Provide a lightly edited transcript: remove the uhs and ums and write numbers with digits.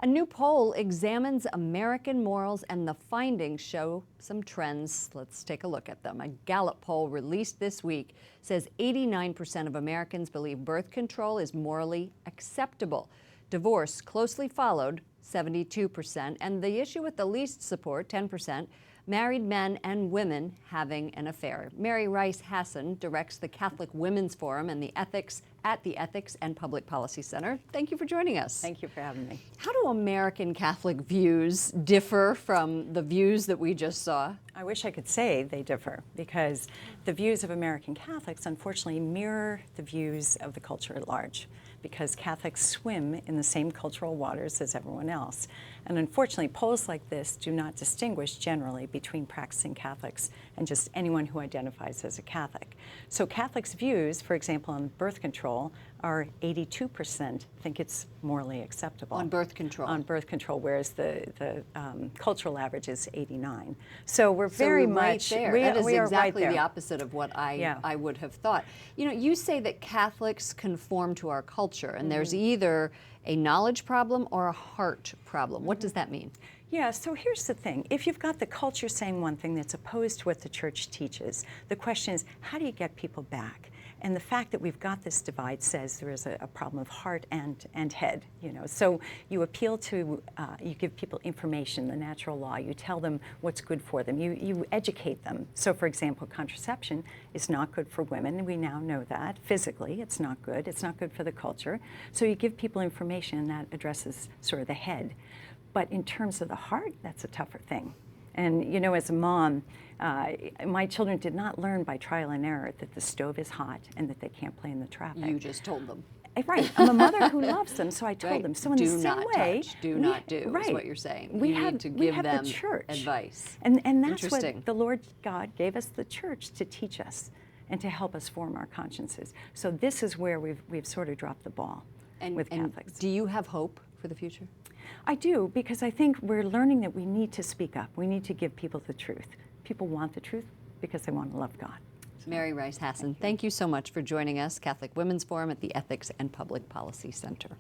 A new poll examines American morals and the findings show some trends. Let's take a look at them. A Gallup poll released this week says 89% of Americans believe birth control is morally acceptable. Divorce closely followed, 72%, and the issue with the least support, 10%, married men and women having an affair. Mary Rice Hasson directs the Catholic Women's Forum and the Ethics and Public Policy Center. Thank you for joining us. Thank you for having me. How do American Catholic views differ from the views that we just saw? I wish I could say they differ, because the views of American Catholics unfortunately mirror the views of the culture at large, because Catholics swim in the same cultural waters as everyone else. And unfortunately, polls like this do not distinguish generally between practicing Catholics and just anyone who identifies as a Catholic. So Catholics' views, for example, on birth control, are 82% think it's morally acceptable. On birth control? On birth control, whereas the cultural average is 89. So we're very much there. We that is are exactly right there. the opposite of what I would have thought. You know, you say that Catholics conform to our culture, and there's either a knowledge problem or a heart problem. What does that mean? Yeah, so here's the thing. If you've got the culture saying one thing that's opposed to what the church teaches, the question is, how do you get people back? And the fact that we've got this divide says there is a problem of heart and head, you know. So you appeal to, you give people information, the natural law, you tell them what's good for them, you educate them. So for example, contraception is not good for women, and we now know that. Physically, it's not good for the culture. So you give people information, and that addresses sort of the head. But in terms of the heart, that's a tougher thing. And you know, as a mom, my children did not learn by trial and error that the stove is hot and that they can't play in the traffic. You just told them. Right. I'm a mother who loves them, so I told them. So in the same way, do not do is what you're saying. We you need to give them the church. advice. And that's what the Lord God gave us, the church, to teach us and to help us form our consciences. So this is where we've sort of dropped the ball with Catholics. Do you have hope for the future? I do, because I think we're learning that we need to speak up. We need to give people the truth. People want the truth because they want to love God. Mary Rice Hasson, thank you so much for joining us, Catholic Women's Forum at the Ethics and Public Policy Center.